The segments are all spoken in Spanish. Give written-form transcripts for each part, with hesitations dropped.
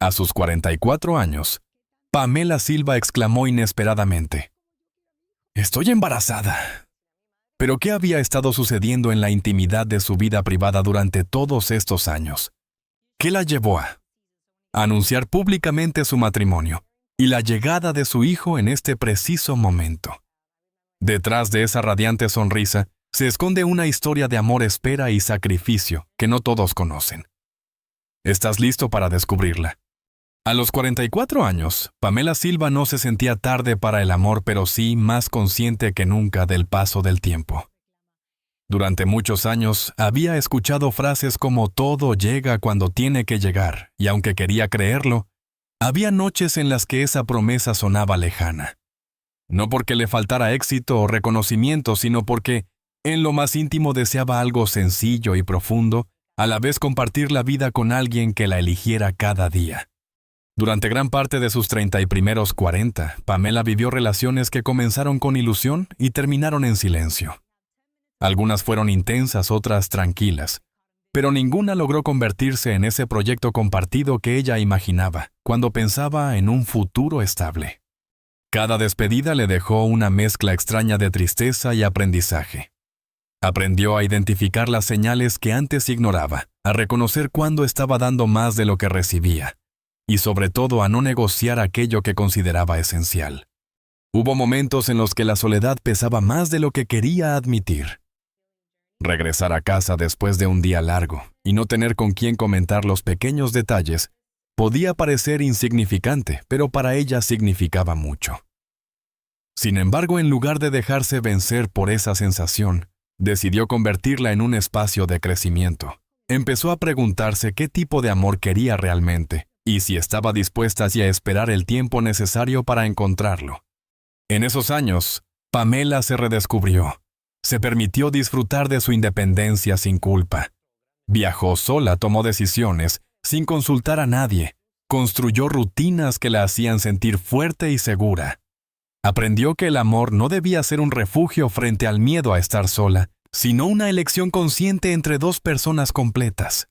A sus 44 años, Pamela Silva exclamó inesperadamente: «Estoy embarazada». ¿Pero qué había estado sucediendo en la intimidad de su vida privada durante todos estos años? ¿Qué la llevó a anunciar públicamente su matrimonio y la llegada de su hijo en este preciso momento? Detrás de esa radiante sonrisa se esconde una historia de amor, espera y sacrificio que no todos conocen. ¿Estás listo para descubrirla? A los 44 años, Pamela Silva no se sentía tarde para el amor, pero sí más consciente que nunca del paso del tiempo. Durante muchos años había escuchado frases como «todo llega cuando tiene que llegar», y aunque quería creerlo, había noches en las que esa promesa sonaba lejana. No porque le faltara éxito o reconocimiento, sino porque en lo más íntimo deseaba algo sencillo y profundo, a la vez compartir la vida con alguien que la eligiera cada día. Durante gran parte de sus 30 y primeros 40, Pamela vivió relaciones que comenzaron con ilusión y terminaron en silencio. Algunas fueron intensas, otras tranquilas, pero ninguna logró convertirse en ese proyecto compartido que ella imaginaba cuando pensaba en un futuro estable. Cada despedida le dejó una mezcla extraña de tristeza y aprendizaje. Aprendió a identificar las señales que antes ignoraba, a reconocer cuándo estaba dando más de lo que recibía, y sobre todo a no negociar aquello que consideraba esencial. Hubo momentos en los que la soledad pesaba más de lo que quería admitir. Regresar a casa después de un día largo y no tener con quién comentar los pequeños detalles podía parecer insignificante, pero para ella significaba mucho. Sin embargo, en lugar de dejarse vencer por esa sensación, decidió convertirla en un espacio de crecimiento. Empezó a preguntarse qué tipo de amor quería realmente y si estaba dispuesta a esperar el tiempo necesario para encontrarlo. En esos años, Pamela se redescubrió. Se permitió disfrutar de su independencia sin culpa. Viajó sola, tomó decisiones, sin consultar a nadie. Construyó rutinas que la hacían sentir fuerte y segura. Aprendió que el amor no debía ser un refugio frente al miedo a estar sola, sino una elección consciente entre dos personas completas.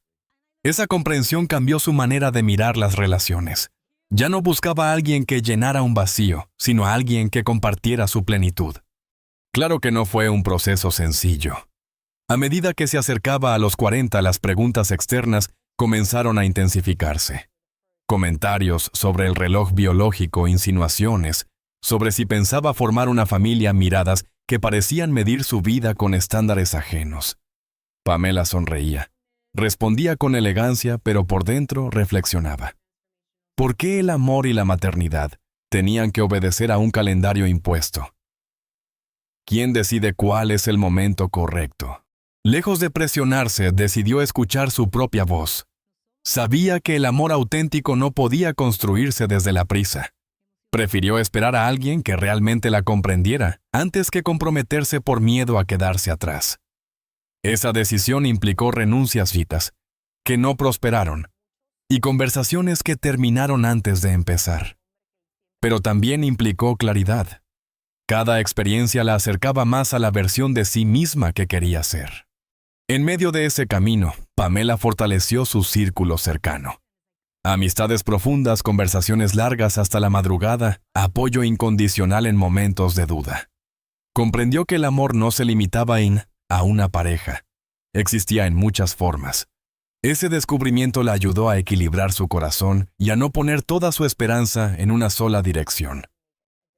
Esa comprensión cambió su manera de mirar las relaciones. Ya no buscaba a alguien que llenara un vacío, sino a alguien que compartiera su plenitud. Claro que no fue un proceso sencillo. A medida que se acercaba a los 40, las preguntas externas comenzaron a intensificarse. Comentarios sobre el reloj biológico, insinuaciones sobre si pensaba formar una familia, miradas que parecían medir su vida con estándares ajenos. Pamela sonreía. Respondía con elegancia, pero por dentro reflexionaba. ¿Por qué el amor y la maternidad tenían que obedecer a un calendario impuesto? ¿Quién decide cuál es el momento correcto? Lejos de presionarse, decidió escuchar su propia voz. Sabía que el amor auténtico no podía construirse desde la prisa. Prefirió esperar a alguien que realmente la comprendiera, antes que comprometerse por miedo a quedarse atrás. Esa decisión implicó renuncias, citas que no prosperaron, y conversaciones que terminaron antes de empezar. Pero también implicó claridad. Cada experiencia la acercaba más a la versión de sí misma que quería ser. En medio de ese camino, Pamela fortaleció su círculo cercano. Amistades profundas, conversaciones largas hasta la madrugada, apoyo incondicional en momentos de duda. Comprendió que el amor no se limitaba a una pareja. Existía en muchas formas. Ese descubrimiento la ayudó a equilibrar su corazón y a no poner toda su esperanza en una sola dirección.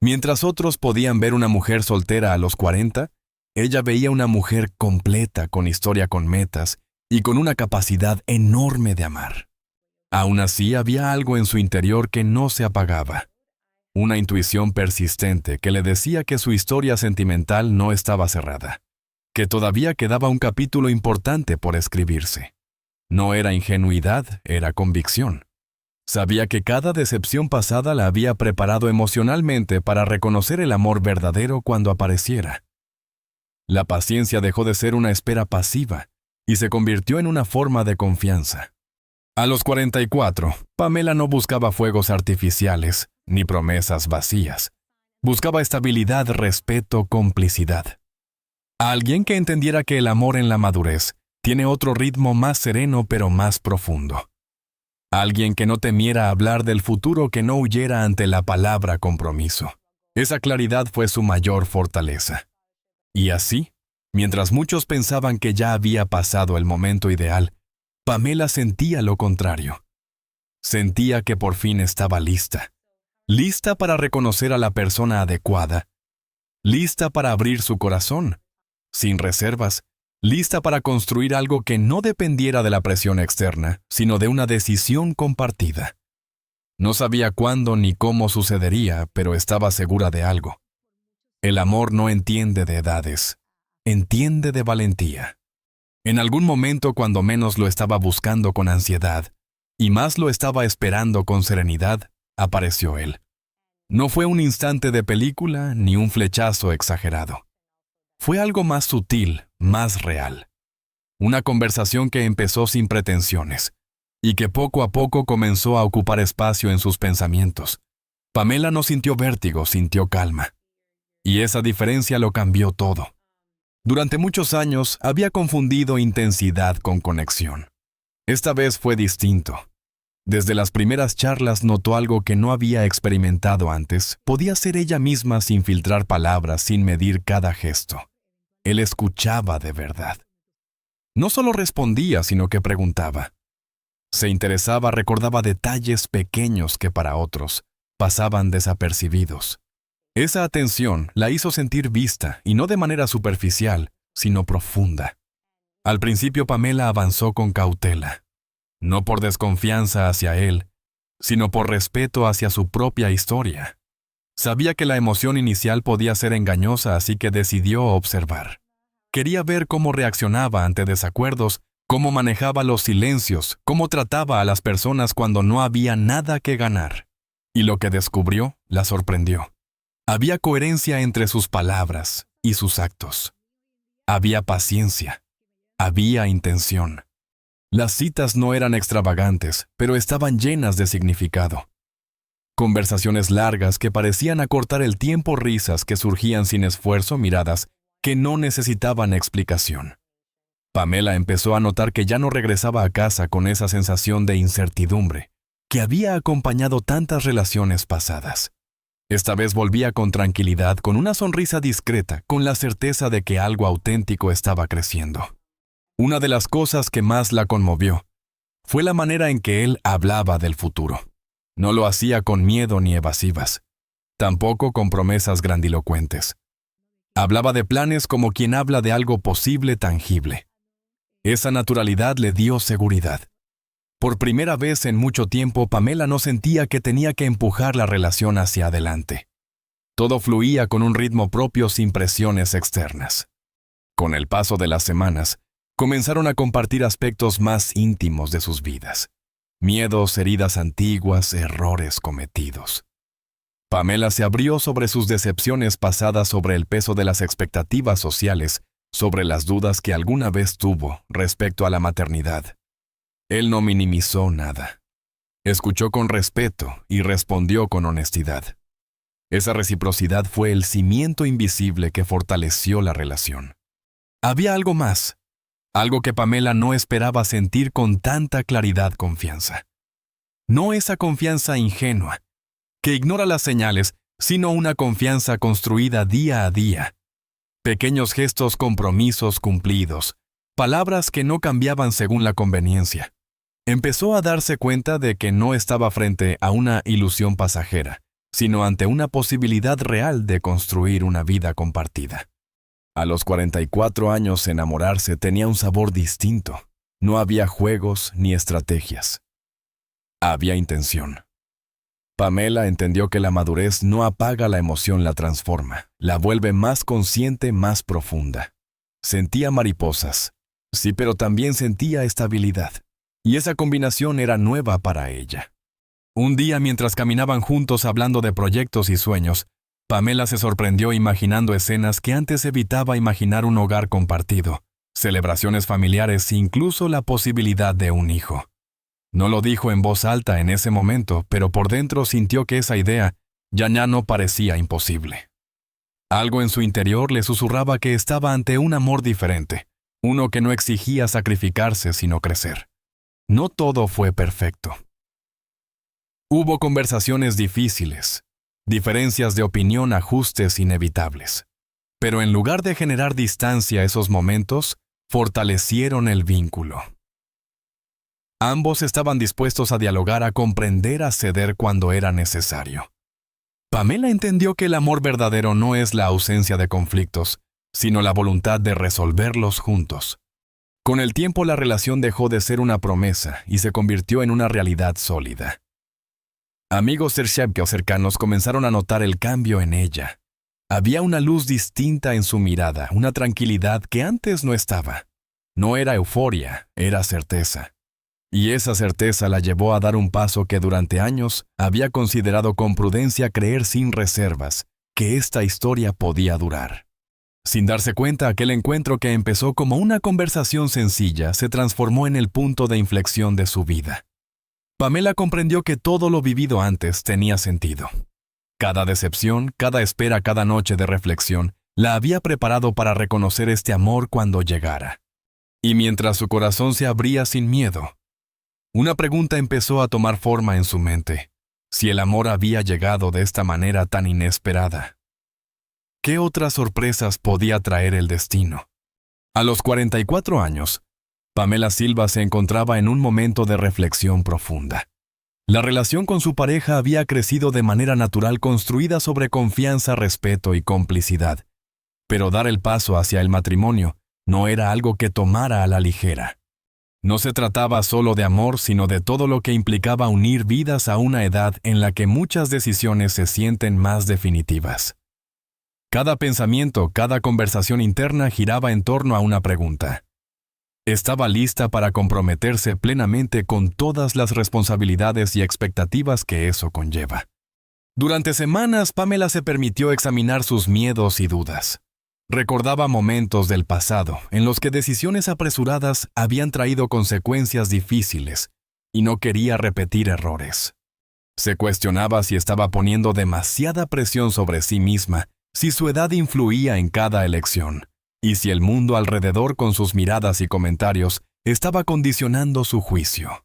Mientras otros podían ver una mujer soltera a los 40, ella veía una mujer completa, con historia, con metas y con una capacidad enorme de amar. Aún así, había algo en su interior que no se apagaba. Una intuición persistente que le decía que su historia sentimental no estaba cerrada, que todavía quedaba un capítulo importante por escribirse. No era ingenuidad, era convicción. Sabía que cada decepción pasada la había preparado emocionalmente para reconocer el amor verdadero cuando apareciera. La paciencia dejó de ser una espera pasiva y se convirtió en una forma de confianza. A los 44, Pamela no buscaba fuegos artificiales ni promesas vacías. Buscaba estabilidad, respeto, complicidad. Alguien que entendiera que el amor en la madurez tiene otro ritmo más sereno pero más profundo. Alguien que no temiera hablar del futuro, que no huyera ante la palabra compromiso. Esa claridad fue su mayor fortaleza. Y así, mientras muchos pensaban que ya había pasado el momento ideal, Pamela sentía lo contrario. Sentía que por fin estaba lista. Lista para reconocer a la persona adecuada. Lista para abrir su corazón, sin reservas. Lista para construir algo que no dependiera de la presión externa, sino de una decisión compartida. No sabía cuándo ni cómo sucedería, pero estaba segura de algo. El amor no entiende de edades, entiende de valentía. En algún momento, cuando menos lo estaba buscando con ansiedad, y más lo estaba esperando con serenidad, apareció él. No fue un instante de película ni un flechazo exagerado. Fue algo más sutil, más real. Una conversación que empezó sin pretensiones, y que poco a poco comenzó a ocupar espacio en sus pensamientos. Pamela no sintió vértigo, sintió calma. Y esa diferencia lo cambió todo. Durante muchos años había confundido intensidad con conexión. Esta vez fue distinto. Desde las primeras charlas notó algo que no había experimentado antes. Podía ser ella misma sin filtrar palabras, sin medir cada gesto. Él escuchaba de verdad. No solo respondía, sino que preguntaba. Se interesaba, recordaba detalles pequeños que para otros pasaban desapercibidos. Esa atención la hizo sentir vista, y no de manera superficial, sino profunda. Al principio Pamela avanzó con cautela. No por desconfianza hacia él, sino por respeto hacia su propia historia. Sabía que la emoción inicial podía ser engañosa, así que decidió observar. Quería ver cómo reaccionaba ante desacuerdos, cómo manejaba los silencios, cómo trataba a las personas cuando no había nada que ganar. Y lo que descubrió la sorprendió. Había coherencia entre sus palabras y sus actos. Había paciencia. Había intención. Las citas no eran extravagantes, pero estaban llenas de significado. Conversaciones largas que parecían acortar el tiempo, risas que surgían sin esfuerzo, miradas que no necesitaban explicación. Pamela empezó a notar que ya no regresaba a casa con esa sensación de incertidumbre que había acompañado tantas relaciones pasadas. Esta vez volvía con tranquilidad, con una sonrisa discreta, con la certeza de que algo auténtico estaba creciendo. Una de las cosas que más la conmovió fue la manera en que él hablaba del futuro. No lo hacía con miedo ni evasivas, tampoco con promesas grandilocuentes. Hablaba de planes como quien habla de algo posible, tangible. Esa naturalidad le dio seguridad. Por primera vez en mucho tiempo, Pamela no sentía que tenía que empujar la relación hacia adelante. Todo fluía con un ritmo propio, sin presiones externas. Con el paso de las semanas, comenzaron a compartir aspectos más íntimos de sus vidas. Miedos, heridas antiguas, errores cometidos. Pamela se abrió sobre sus decepciones pasadas, sobre el peso de las expectativas sociales, sobre las dudas que alguna vez tuvo respecto a la maternidad. Él no minimizó nada. Escuchó con respeto y respondió con honestidad. Esa reciprocidad fue el cimiento invisible que fortaleció la relación. Había algo más, algo que Pamela no esperaba sentir con tanta claridad, confianza. No esa confianza ingenua, que ignora las señales, sino una confianza construida día a día. Pequeños gestos, compromisos cumplidos, palabras que no cambiaban según la conveniencia. Empezó a darse cuenta de que no estaba frente a una ilusión pasajera, sino ante una posibilidad real de construir una vida compartida. A los 44 años, enamorarse tenía un sabor distinto. No había juegos ni estrategias. Había intención. Pamela entendió que la madurez no apaga la emoción, la transforma, la vuelve más consciente, más profunda. Sentía mariposas, sí, pero también sentía estabilidad. Y esa combinación era nueva para ella. Un día, mientras caminaban juntos hablando de proyectos y sueños, Pamela se sorprendió imaginando escenas que antes evitaba imaginar: un hogar compartido, celebraciones familiares, incluso la posibilidad de un hijo. No lo dijo en voz alta en ese momento, pero por dentro sintió que esa idea ya no parecía imposible. Algo en su interior le susurraba que estaba ante un amor diferente, uno que no exigía sacrificarse sino crecer. No todo fue perfecto. Hubo conversaciones difíciles, diferencias de opinión, ajustes inevitables. Pero en lugar de generar distancia, esos momentos fortalecieron el vínculo. Ambos estaban dispuestos a dialogar, a comprender, a ceder cuando era necesario. Pamela entendió que el amor verdadero no es la ausencia de conflictos, sino la voluntad de resolverlos juntos. Con el tiempo, la relación dejó de ser una promesa y se convirtió en una realidad sólida. Amigos cercanos comenzaron a notar el cambio en ella. Había una luz distinta en su mirada, una tranquilidad que antes no estaba. No era euforia, era certeza. Y esa certeza la llevó a dar un paso que durante años había considerado con prudencia creer sin reservas que esta historia podía durar. Sin darse cuenta, aquel encuentro que empezó como una conversación sencilla se transformó en el punto de inflexión de su vida. Pamela comprendió que todo lo vivido antes tenía sentido. Cada decepción, cada espera, cada noche de reflexión la había preparado para reconocer este amor cuando llegara. Y mientras su corazón se abría sin miedo, una pregunta empezó a tomar forma en su mente: si el amor había llegado de esta manera tan inesperada. ¿Qué otras sorpresas podía traer el destino? A los 44 años, Pamela Silva se encontraba en un momento de reflexión profunda. La relación con su pareja había crecido de manera natural, construida sobre confianza, respeto y complicidad. Pero dar el paso hacia el matrimonio no era algo que tomara a la ligera. No se trataba solo de amor, sino de todo lo que implicaba unir vidas a una edad en la que muchas decisiones se sienten más definitivas. Cada pensamiento, cada conversación interna giraba en torno a una pregunta. ¿Estaba lista para comprometerse plenamente con todas las responsabilidades y expectativas que eso conlleva? Durante semanas, Pamela se permitió examinar sus miedos y dudas. Recordaba momentos del pasado en los que decisiones apresuradas habían traído consecuencias difíciles y no quería repetir errores. Se cuestionaba si estaba poniendo demasiada presión sobre sí misma, si su edad influía en cada elección, y si el mundo alrededor con sus miradas y comentarios estaba condicionando su juicio.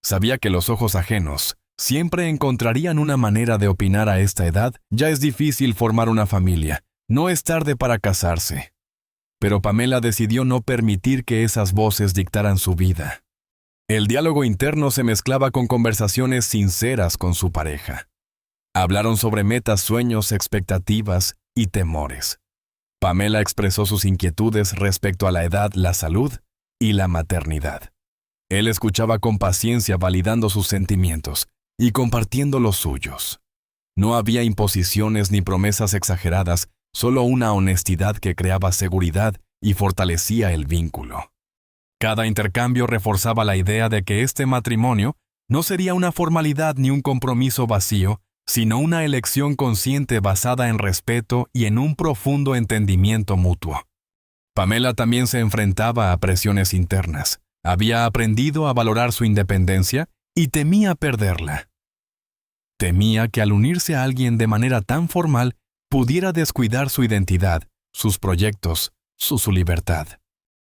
Sabía que los ojos ajenos siempre encontrarían una manera de opinar a esta edad. Ya es difícil formar una familia. No es tarde para casarse. Pero Pamela decidió no permitir que esas voces dictaran su vida. El diálogo interno se mezclaba con conversaciones sinceras con su pareja. Hablaron sobre metas, sueños, expectativas y temores. Pamela expresó sus inquietudes respecto a la edad, la salud y la maternidad. Él escuchaba con paciencia, validando sus sentimientos y compartiendo los suyos. No había imposiciones ni promesas exageradas, solo una honestidad que creaba seguridad y fortalecía el vínculo. Cada intercambio reforzaba la idea de que este matrimonio no sería una formalidad ni un compromiso vacío, sino una elección consciente basada en respeto y en un profundo entendimiento mutuo. Pamela también se enfrentaba a presiones internas. Había aprendido a valorar su independencia y temía perderla. Temía que al unirse a alguien de manera tan formal, pudiera descuidar su identidad, sus proyectos, su libertad.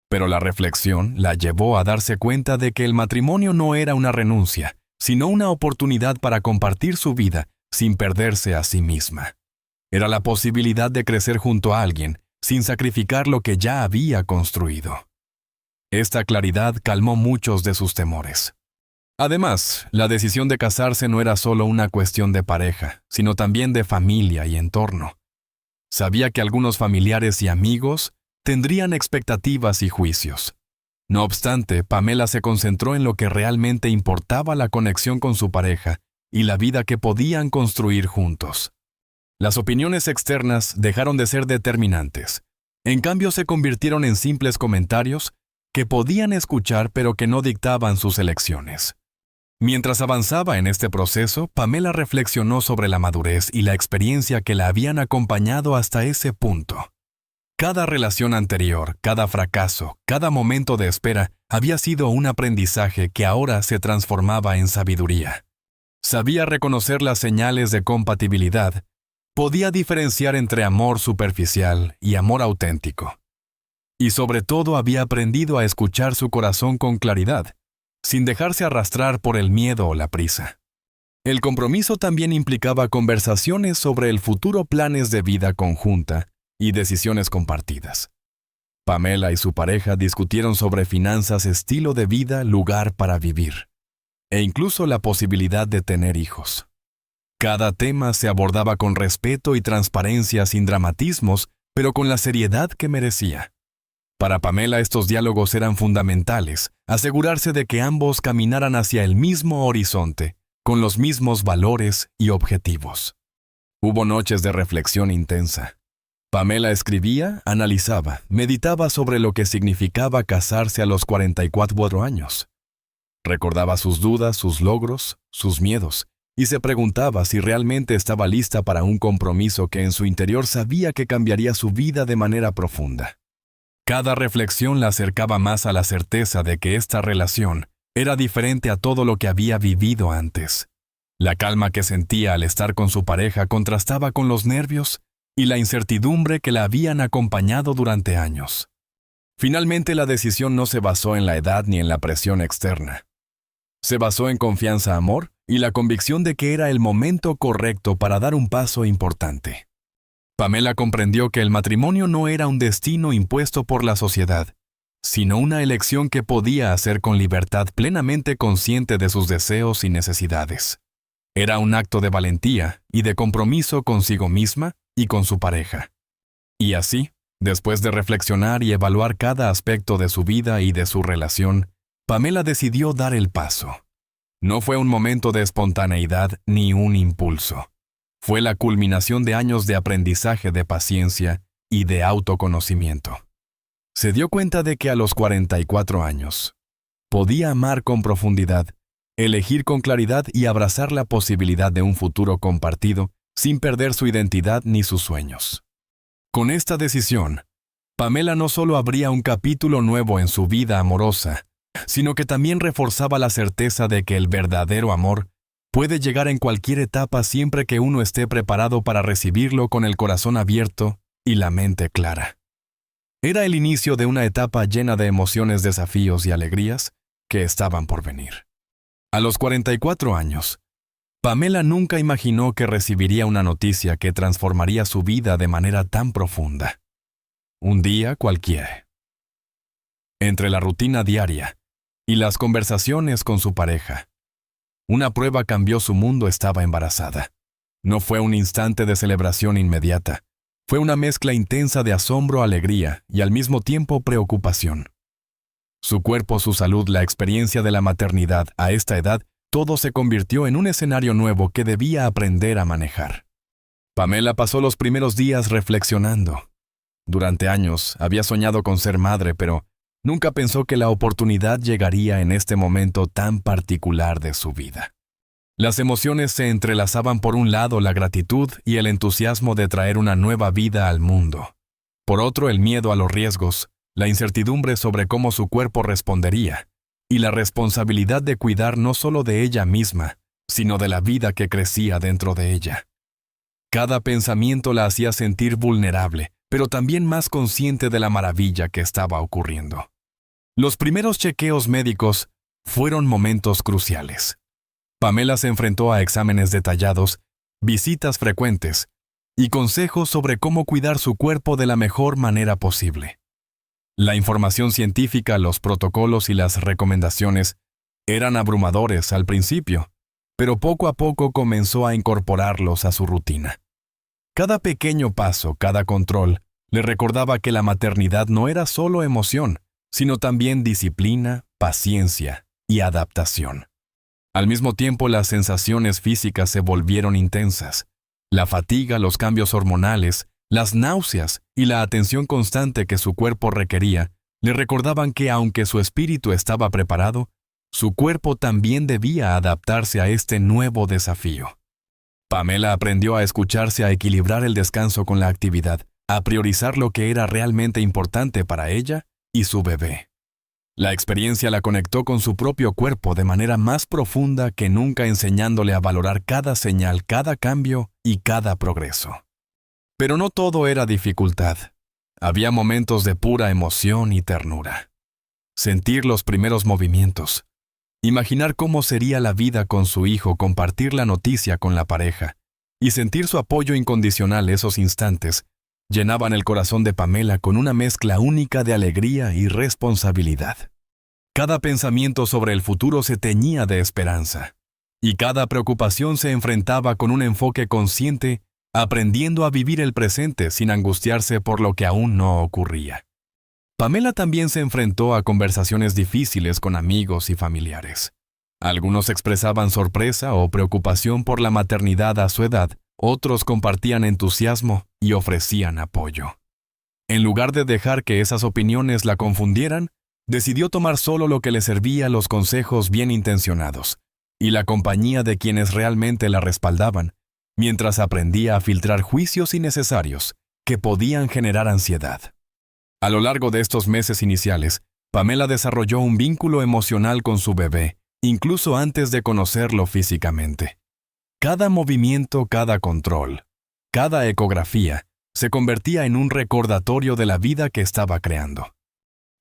Pero la reflexión la llevó a darse cuenta de que el matrimonio no era una renuncia, sino una oportunidad para compartir su vida sin perderse a sí misma. Era la posibilidad de crecer junto a alguien, sin sacrificar lo que ya había construido. Esta claridad calmó muchos de sus temores. Además, la decisión de casarse no era solo una cuestión de pareja, sino también de familia y entorno. Sabía que algunos familiares y amigos tendrían expectativas y juicios. No obstante, Pamela se concentró en lo que realmente importaba: la conexión con su pareja y la vida que podían construir juntos. Las opiniones externas dejaron de ser determinantes. En cambio, se convirtieron en simples comentarios que podían escuchar pero que no dictaban sus elecciones. Mientras avanzaba en este proceso, Pamela reflexionó sobre la madurez y la experiencia que la habían acompañado hasta ese punto. Cada relación anterior, cada fracaso, cada momento de espera había sido un aprendizaje que ahora se transformaba en sabiduría. Sabía reconocer las señales de compatibilidad, podía diferenciar entre amor superficial y amor auténtico. Y sobre todo había aprendido a escuchar su corazón con claridad, sin dejarse arrastrar por el miedo o la prisa. El compromiso también implicaba conversaciones sobre el futuro, planes de vida conjunta y decisiones compartidas. Pamela y su pareja discutieron sobre finanzas, estilo de vida, lugar para vivir, e incluso la posibilidad de tener hijos. Cada tema se abordaba con respeto y transparencia, sin dramatismos, pero con la seriedad que merecía. Para Pamela estos diálogos eran fundamentales, asegurarse de que ambos caminaran hacia el mismo horizonte, con los mismos valores y objetivos. Hubo noches de reflexión intensa. Pamela escribía, analizaba, meditaba sobre lo que significaba casarse a los 44 años. Recordaba sus dudas, sus logros, sus miedos, y se preguntaba si realmente estaba lista para un compromiso que en su interior sabía que cambiaría su vida de manera profunda. Cada reflexión la acercaba más a la certeza de que esta relación era diferente a todo lo que había vivido antes. La calma que sentía al estar con su pareja contrastaba con los nervios y la incertidumbre que la habían acompañado durante años. Finalmente, la decisión no se basó en la edad ni en la presión externa. Se basó en confianza, amor y la convicción de que era el momento correcto para dar un paso importante. Pamela comprendió que el matrimonio no era un destino impuesto por la sociedad, sino una elección que podía hacer con libertad, plenamente consciente de sus deseos y necesidades. Era un acto de valentía y de compromiso consigo misma y con su pareja. Y así, después de reflexionar y evaluar cada aspecto de su vida y de su relación, Pamela decidió dar el paso. No fue un momento de espontaneidad ni un impulso. Fue la culminación de años de aprendizaje, de paciencia y de autoconocimiento. Se dio cuenta de que a los 44 años podía amar con profundidad, elegir con claridad y abrazar la posibilidad de un futuro compartido sin perder su identidad ni sus sueños. Con esta decisión, Pamela no solo abría un capítulo nuevo en su vida amorosa, sino que también reforzaba la certeza de que el verdadero amor puede llegar en cualquier etapa siempre que uno esté preparado para recibirlo con el corazón abierto y la mente clara. Era el inicio de una etapa llena de emociones, desafíos y alegrías que estaban por venir. A los 44 años, Pamela nunca imaginó que recibiría una noticia que transformaría su vida de manera tan profunda. Un día cualquiera. Entre la rutina diaria y las conversaciones con su pareja, una prueba cambió su mundo: estaba embarazada. No fue un instante de celebración inmediata. Fue una mezcla intensa de asombro, alegría y al mismo tiempo preocupación. Su cuerpo, su salud, la experiencia de la maternidad a esta edad, todo se convirtió en un escenario nuevo que debía aprender a manejar. Pamela pasó los primeros días reflexionando. Durante años había soñado con ser madre, pero nunca pensó que la oportunidad llegaría en este momento tan particular de su vida. Las emociones se entrelazaban: por un lado, la gratitud y el entusiasmo de traer una nueva vida al mundo. Por otro, el miedo a los riesgos, la incertidumbre sobre cómo su cuerpo respondería, y la responsabilidad de cuidar no solo de ella misma, sino de la vida que crecía dentro de ella. Cada pensamiento la hacía sentir vulnerable, pero también más consciente de la maravilla que estaba ocurriendo. Los primeros chequeos médicos fueron momentos cruciales. Pamela se enfrentó a exámenes detallados, visitas frecuentes y consejos sobre cómo cuidar su cuerpo de la mejor manera posible. La información científica, los protocolos y las recomendaciones eran abrumadores al principio, pero poco a poco comenzó a incorporarlos a su rutina. Cada pequeño paso, cada control, le recordaba que la maternidad no era solo emoción, sino también disciplina, paciencia y adaptación. Al mismo tiempo, las sensaciones físicas se volvieron intensas. La fatiga, los cambios hormonales, las náuseas y la atención constante que su cuerpo requería le recordaban que, aunque su espíritu estaba preparado, su cuerpo también debía adaptarse a este nuevo desafío. Pamela aprendió a escucharse, a equilibrar el descanso con la actividad, a priorizar lo que era realmente importante para ella y su bebé. La experiencia la conectó con su propio cuerpo de manera más profunda que nunca, enseñándole a valorar cada señal, cada cambio y cada progreso. Pero no todo era dificultad. Había momentos de pura emoción y ternura. Sentir los primeros movimientos, Imaginar cómo sería la vida con su hijo, compartir la noticia con la pareja y sentir su apoyo incondicional esos instantes llenaban el corazón de Pamela con una mezcla única de alegría y responsabilidad. Cada pensamiento sobre el futuro se teñía de esperanza, y cada preocupación se enfrentaba con un enfoque consciente, aprendiendo a vivir el presente sin angustiarse por lo que aún no ocurría. Pamela también se enfrentó a conversaciones difíciles con amigos y familiares. Algunos expresaban sorpresa o preocupación por la maternidad a su edad, otros compartían entusiasmo y ofrecían apoyo. En lugar de dejar que esas opiniones la confundieran, decidió tomar solo lo que le servía, los consejos bien intencionados y la compañía de quienes realmente la respaldaban, mientras aprendía a filtrar juicios innecesarios que podían generar ansiedad. A lo largo de estos meses iniciales, Pamela desarrolló un vínculo emocional con su bebé, incluso antes de conocerlo físicamente. Cada movimiento, cada control, cada ecografía, se convertía en un recordatorio de la vida que estaba creando.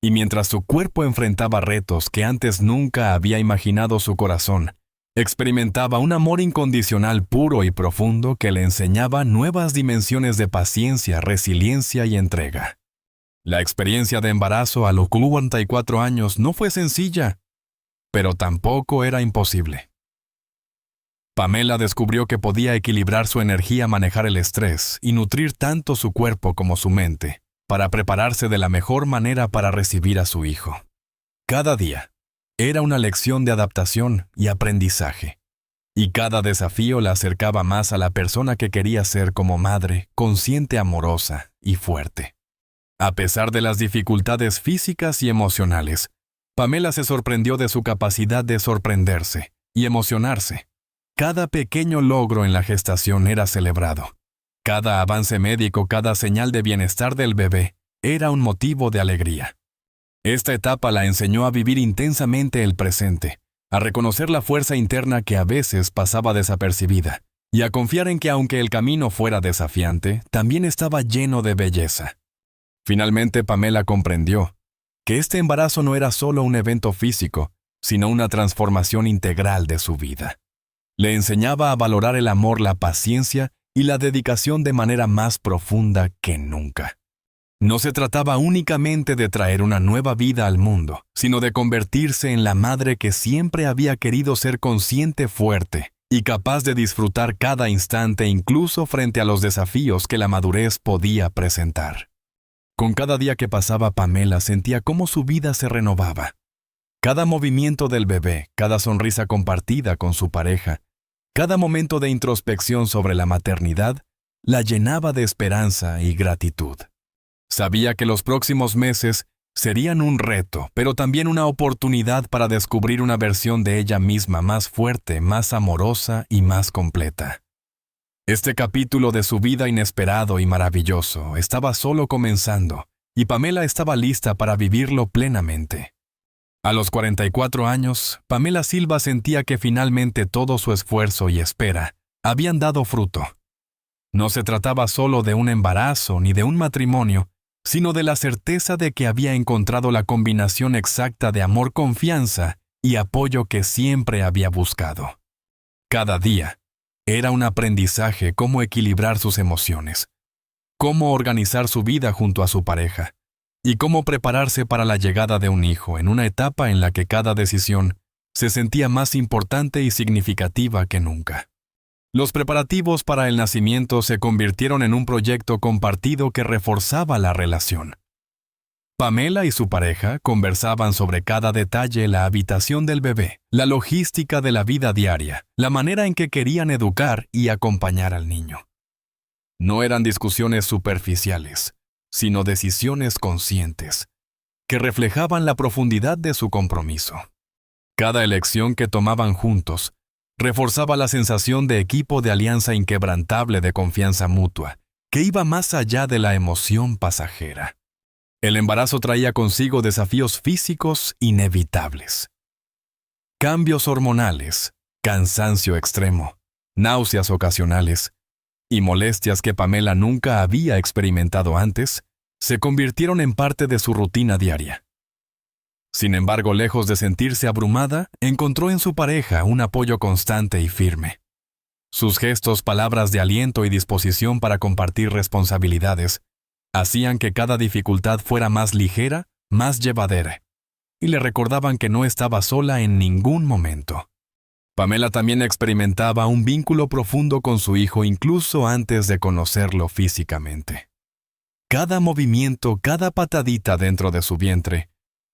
Y mientras su cuerpo enfrentaba retos que antes nunca había imaginado, su corazón experimentaba un amor incondicional puro y profundo que le enseñaba nuevas dimensiones de paciencia, resiliencia y entrega. La experiencia de embarazo a los 44 años no fue sencilla, pero tampoco era imposible. Pamela descubrió que podía equilibrar su energía, manejar el estrés y nutrir tanto su cuerpo como su mente para prepararse de la mejor manera para recibir a su hijo. Cada día era una lección de adaptación y aprendizaje, y cada desafío la acercaba más a la persona que quería ser como madre, consciente, amorosa y fuerte. A pesar de las dificultades físicas y emocionales, Pamela se sorprendió de su capacidad de sorprenderse y emocionarse. Cada pequeño logro en la gestación era celebrado. Cada avance médico, cada señal de bienestar del bebé, era un motivo de alegría. Esta etapa la enseñó a vivir intensamente el presente, a reconocer la fuerza interna que a veces pasaba desapercibida, y a confiar en que aunque el camino fuera desafiante, también estaba lleno de belleza. Finalmente, Pamela comprendió que este embarazo no era solo un evento físico, sino una transformación integral de su vida. Le enseñaba a valorar el amor, la paciencia y la dedicación de manera más profunda que nunca. No se trataba únicamente de traer una nueva vida al mundo, sino de convertirse en la madre que siempre había querido ser, consciente, fuerte y capaz de disfrutar cada instante, incluso frente a los desafíos que la madurez podía presentar. Con cada día que pasaba, Pamela sentía cómo su vida se renovaba. Cada movimiento del bebé, cada sonrisa compartida con su pareja, cada momento de introspección sobre la maternidad, la llenaba de esperanza y gratitud. Sabía que los próximos meses serían un reto, pero también una oportunidad para descubrir una versión de ella misma más fuerte, más amorosa y más completa. Este capítulo de su vida inesperado y maravilloso estaba solo comenzando, y Pamela estaba lista para vivirlo plenamente. A los 44 años, Pamela Silva sentía que finalmente todo su esfuerzo y espera habían dado fruto. No se trataba solo de un embarazo ni de un matrimonio, sino de la certeza de que había encontrado la combinación exacta de amor, confianza y apoyo que siempre había buscado. Cada día era un aprendizaje: cómo equilibrar sus emociones, cómo organizar su vida junto a su pareja, y cómo prepararse para la llegada de un hijo en una etapa en la que cada decisión se sentía más importante y significativa que nunca. Los preparativos para el nacimiento se convirtieron en un proyecto compartido que reforzaba la relación. Pamela y su pareja conversaban sobre cada detalle: la habitación del bebé, la logística de la vida diaria, la manera en que querían educar y acompañar al niño. No eran discusiones superficiales, sino decisiones conscientes, que reflejaban la profundidad de su compromiso. Cada elección que tomaban juntos reforzaba la sensación de equipo, de alianza inquebrantable, de confianza mutua, que iba más allá de la emoción pasajera. El embarazo traía consigo desafíos físicos inevitables. Cambios hormonales, cansancio extremo, náuseas ocasionales y molestias que Pamela nunca había experimentado antes, se convirtieron en parte de su rutina diaria. Sin embargo, lejos de sentirse abrumada, encontró en su pareja un apoyo constante y firme. Sus gestos, palabras de aliento y disposición para compartir responsabilidades hacían que cada dificultad fuera más ligera, más llevadera, y le recordaban que no estaba sola en ningún momento. Pamela también experimentaba un vínculo profundo con su hijo incluso antes de conocerlo físicamente. Cada movimiento, cada patadita dentro de su vientre,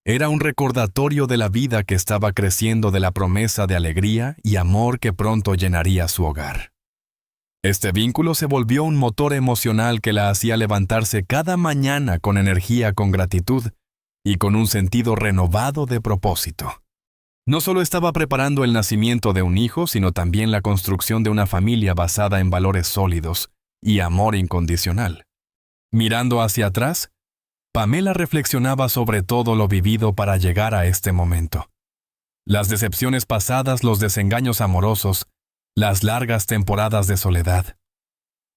era un recordatorio de la vida que estaba creciendo, de la promesa de alegría y amor que pronto llenaría su hogar. Este vínculo se volvió un motor emocional que la hacía levantarse cada mañana con energía, con gratitud y con un sentido renovado de propósito. No solo estaba preparando el nacimiento de un hijo, sino también la construcción de una familia basada en valores sólidos y amor incondicional. Mirando hacia atrás, Pamela reflexionaba sobre todo lo vivido para llegar a este momento. Las decepciones pasadas, los desengaños amorosos, las largas temporadas de soledad.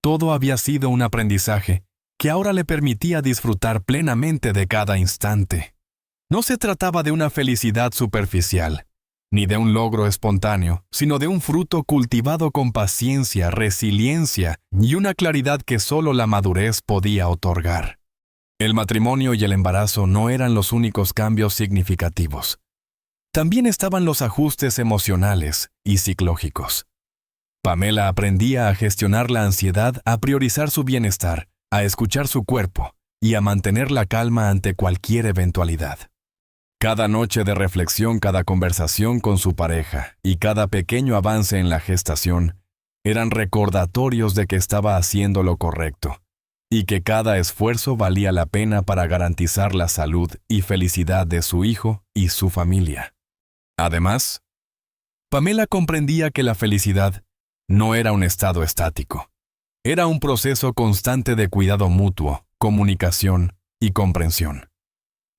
Todo había sido un aprendizaje que ahora le permitía disfrutar plenamente de cada instante. No se trataba de una felicidad superficial, ni de un logro espontáneo, sino de un fruto cultivado con paciencia, resiliencia y una claridad que solo la madurez podía otorgar. El matrimonio y el embarazo no eran los únicos cambios significativos. También estaban los ajustes emocionales y psicológicos. Pamela aprendía a gestionar la ansiedad, a priorizar su bienestar, a escuchar su cuerpo y a mantener la calma ante cualquier eventualidad. Cada noche de reflexión, cada conversación con su pareja y cada pequeño avance en la gestación eran recordatorios de que estaba haciendo lo correcto y que cada esfuerzo valía la pena para garantizar la salud y felicidad de su hijo y su familia. Además, Pamela comprendía que la felicidad no era un estado estático. Era un proceso constante de cuidado mutuo, comunicación y comprensión.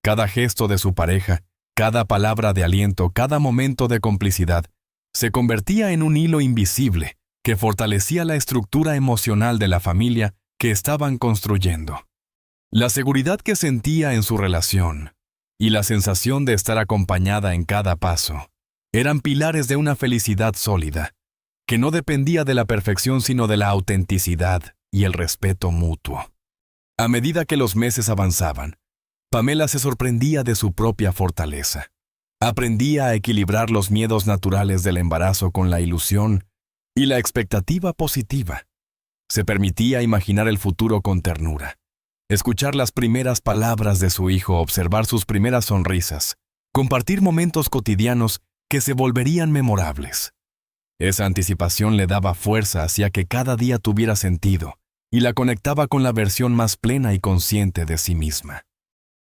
Cada gesto de su pareja, cada palabra de aliento, cada momento de complicidad, se convertía en un hilo invisible que fortalecía la estructura emocional de la familia que estaban construyendo. La seguridad que sentía en su relación y la sensación de estar acompañada en cada paso eran pilares de una felicidad sólida, que no dependía de la perfección sino de la autenticidad y el respeto mutuo. A medida que los meses avanzaban, Pamela se sorprendía de su propia fortaleza. Aprendía a equilibrar los miedos naturales del embarazo con la ilusión y la expectativa positiva. Se permitía imaginar el futuro con ternura, escuchar las primeras palabras de su hijo, observar sus primeras sonrisas, compartir momentos cotidianos que se volverían memorables. Esa anticipación le daba fuerza hacia que cada día tuviera sentido y la conectaba con la versión más plena y consciente de sí misma.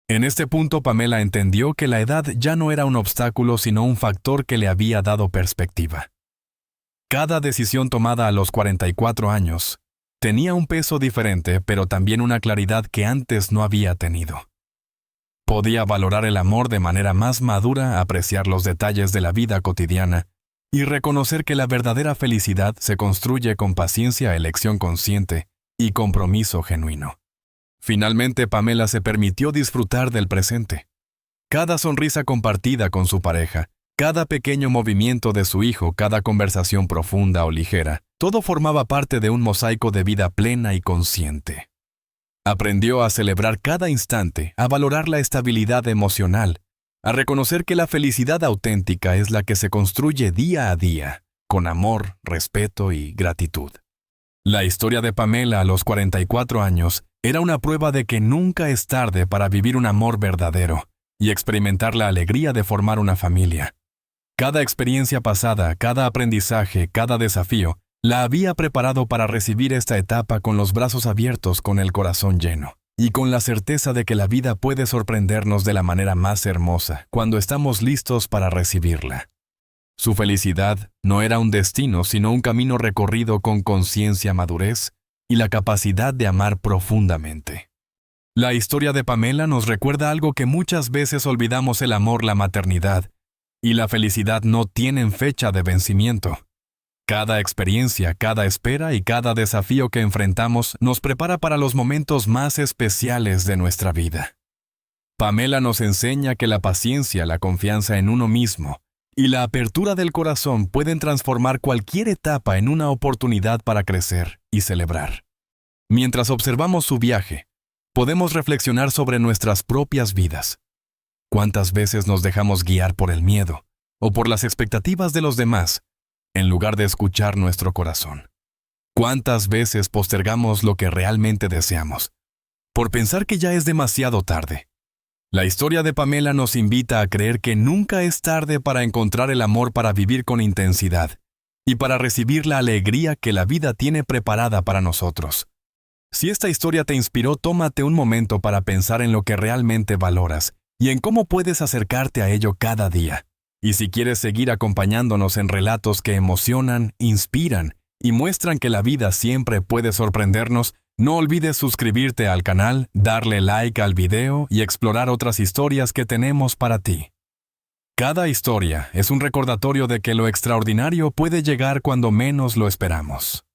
En este punto, Pamela entendió que la edad ya no era un obstáculo, sino un factor que le había dado perspectiva. Cada decisión tomada a los 44 años tenía un peso diferente, pero también una claridad que antes no había tenido. Podía valorar el amor de manera más madura, apreciar los detalles de la vida cotidiana y reconocer que la verdadera felicidad se construye con paciencia, elección consciente y compromiso genuino. Finalmente, Pamela se permitió disfrutar del presente. Cada sonrisa compartida con su pareja, cada pequeño movimiento de su hijo, cada conversación profunda o ligera, todo formaba parte de un mosaico de vida plena y consciente. Aprendió a celebrar cada instante, a valorar la estabilidad emocional, a reconocer que la felicidad auténtica es la que se construye día a día, con amor, respeto y gratitud. La historia de Pamela a los 44 años era una prueba de que nunca es tarde para vivir un amor verdadero y experimentar la alegría de formar una familia. Cada experiencia pasada, cada aprendizaje, cada desafío, la había preparado para recibir esta etapa con los brazos abiertos, con el corazón lleno, y con la certeza de que la vida puede sorprendernos de la manera más hermosa cuando estamos listos para recibirla. Su felicidad no era un destino, sino un camino recorrido con conciencia, madurez y la capacidad de amar profundamente. La historia de Pamela nos recuerda algo que muchas veces olvidamos: el amor, la maternidad y la felicidad no tienen fecha de vencimiento. Cada experiencia, cada espera y cada desafío que enfrentamos nos prepara para los momentos más especiales de nuestra vida. Pamela nos enseña que la paciencia, la confianza en uno mismo y la apertura del corazón pueden transformar cualquier etapa en una oportunidad para crecer y celebrar. Mientras observamos su viaje, podemos reflexionar sobre nuestras propias vidas. ¿Cuántas veces nos dejamos guiar por el miedo o por las expectativas de los demás, en lugar de escuchar nuestro corazón? ¿Cuántas veces postergamos lo que realmente deseamos, por pensar que ya es demasiado tarde? La historia de Pamela nos invita a creer que nunca es tarde para encontrar el amor, para vivir con intensidad y para recibir la alegría que la vida tiene preparada para nosotros. Si esta historia te inspiró, tómate un momento para pensar en lo que realmente valoras y en cómo puedes acercarte a ello cada día. Y si quieres seguir acompañándonos en relatos que emocionan, inspiran y muestran que la vida siempre puede sorprendernos, no olvides suscribirte al canal, darle like al video y explorar otras historias que tenemos para ti. Cada historia es un recordatorio de que lo extraordinario puede llegar cuando menos lo esperamos.